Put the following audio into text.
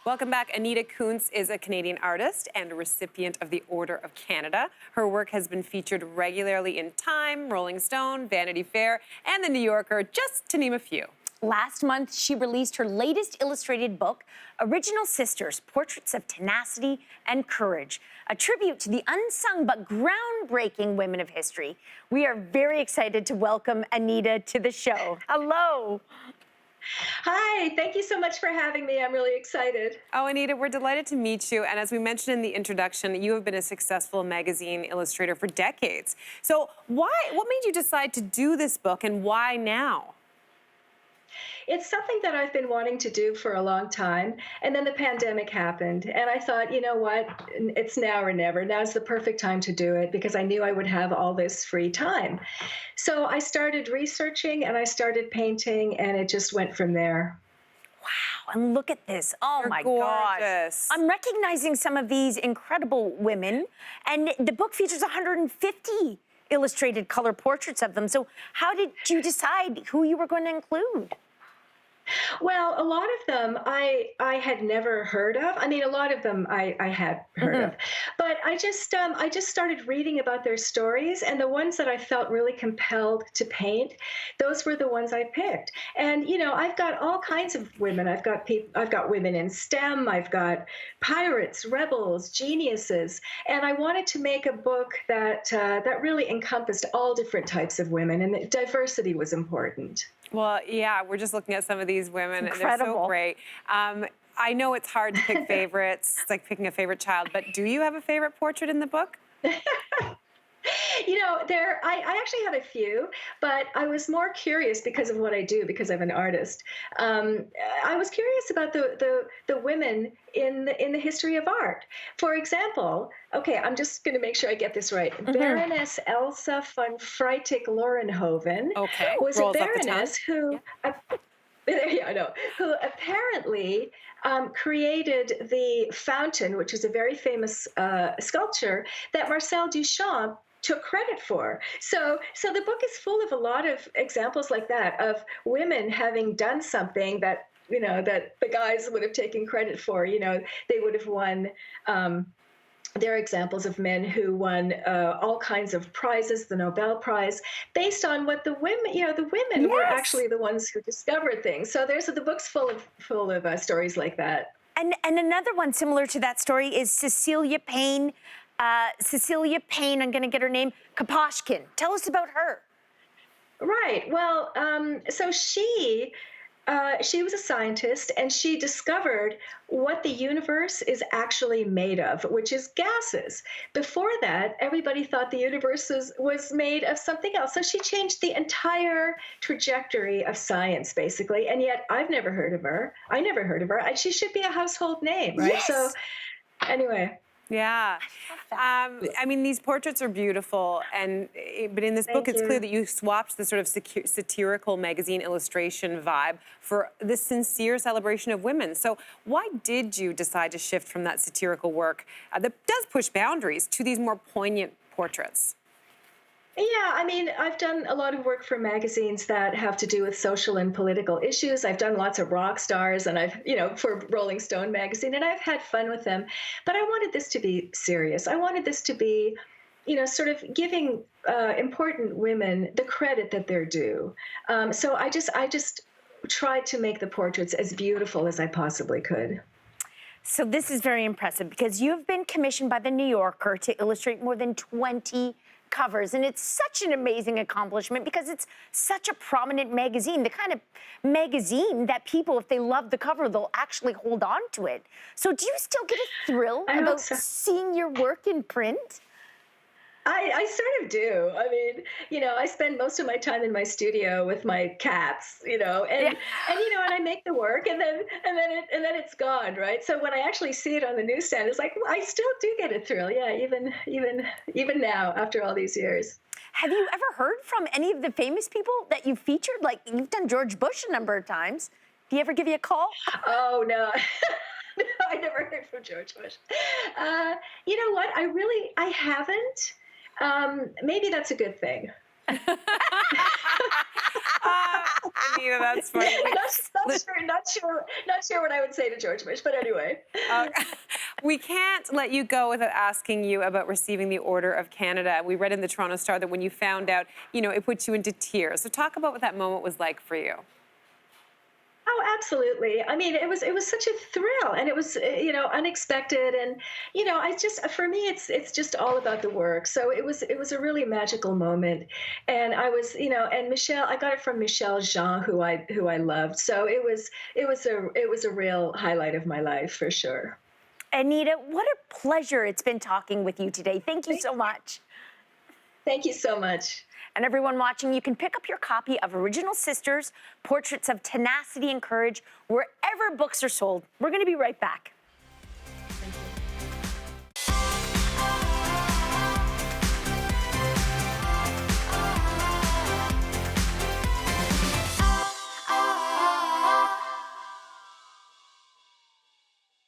Welcome back. Anita Kunz is a Canadian artist and a recipient of the Order of Canada. Her work has been featured regularly in Time, Rolling Stone, Vanity Fair, and The New Yorker, just to name a few. Last month, she released her latest illustrated book, Original Sisters, Portraits of Tenacity and Courage, a tribute to the unsung but groundbreaking women of history. We are very excited to welcome Anita to the show. Hello. Hi, thank you so much for having me. I'm really excited. Oh, Anita, we're delighted to meet you. And as we mentioned in the introduction, you have been a successful magazine illustrator for decades. So what made you decide to do this book, and why now? It's something that I've been wanting to do for a long time. And then the pandemic happened. And I thought, you know what? It's now or never. Now's the perfect time to do it because I knew I would have all this free time. So I started researching and I started painting, and it just went from there. Wow, and look at this. Oh, You're my gorgeous. gosh. I'm recognizing some of these incredible women, and the book features 150 illustrated color portraits of them. So how did you decide who you were going to include? Well, a lot of them I had never heard of. I mean, a lot of them I had heard of, but I just started reading about their stories, and the ones that I felt really compelled to paint, those were the ones I picked. And you know, I've got all kinds of women. I've got women in STEM. I've got pirates, rebels, geniuses, and I wanted to make a book that that really encompassed all different types of women, and that diversity was important. Well, yeah, we're just looking at some of these women. They're so Incredible. great. I know it's hard to pick favorites. It's like picking a favorite child, but do you have a favorite portrait in the book? You know, I actually had a few, but I was more curious because of what I do, because I'm an artist. I was curious about the women in the history of art. For example, okay, I'm just going to make sure I get this right. Baroness Elsa von Freytag-Lorenhoven Okay, was a rolls off the tongue. baroness who. Yeah, I know. Who apparently created the fountain, which is a very famous sculpture that Marcel Duchamp took credit for. So the book is full of a lot of examples like that of women having done something that, you know, that the guys would have taken credit for. You know, they would have won. There are examples of men who won all kinds of prizes, the Nobel Prize, based on what the women, you know, the women were actually the ones who discovered things. So the book's full of stories like that. And another one similar to that story is Cecilia Payne. Cecilia Payne, I'm going to get her name, Kaposhkin. Tell us about her. Right. Well, so she was a scientist, and she discovered what the universe is actually made of, which is gases. Before that, everybody thought the universe was made of something else. So she changed the entire trajectory of science, basically. And yet I've never heard of her. I never heard of her. She should be a household name, right? Yes. So anyway. Yeah. I mean, these portraits are beautiful, but in this book, it's clear that you swapped the sort of satirical magazine illustration vibe for this sincere celebration of women. So why did you decide to shift from that satirical work that does push boundaries to these more poignant portraits? Yeah, I mean, I've done a lot of work for magazines that have to do with social and political issues. I've done lots of rock stars, and for Rolling Stone magazine, and I've had fun with them. But I wanted this to be serious. I wanted this to be, you know, sort of giving important women the credit that they're due. So I just tried to make the portraits as beautiful as I possibly could. So this is very impressive because you've been commissioned by The New Yorker to illustrate more than 20 covers, and it's such an amazing accomplishment because it's such a prominent magazine, the kind of magazine that people, if they love the cover, they'll actually hold on to it. So do you still get a thrill about seeing your work in print? I sort of do. I mean, you know, I spend most of my time in my studio with my cats, you know, and I make the work, and then it's gone, right? So when I actually see it on the newsstand, it's like, well, I still do get a thrill, yeah, even now after all these years. Have you ever heard from any of the famous people that you've featured? Like, you've done George Bush a number of times. Do you ever give you a call? Oh no. No, I never heard from George Bush. You know what? I haven't. Maybe that's a good thing. Anita, that's funny. not sure what I would say to George Bush, but anyway. We can't let you go without asking you about receiving the Order of Canada. We read in the Toronto Star that when you found out, it put you into tears. So talk about what that moment was like for you. Oh, absolutely. I mean, it was such a thrill, and it was unexpected, and for me it's just all about the work. So it was a really magical moment, and I was and Michelle, I got it from Michelle Jean, who I loved. So it was a real highlight of my life for sure. Anita, what a pleasure it's been talking with you today. Thank you so much. Thank you so much. And everyone watching, you can pick up your copy of Original Sisters, Portraits of Tenacity and Courage, wherever books are sold. We're going to be right back.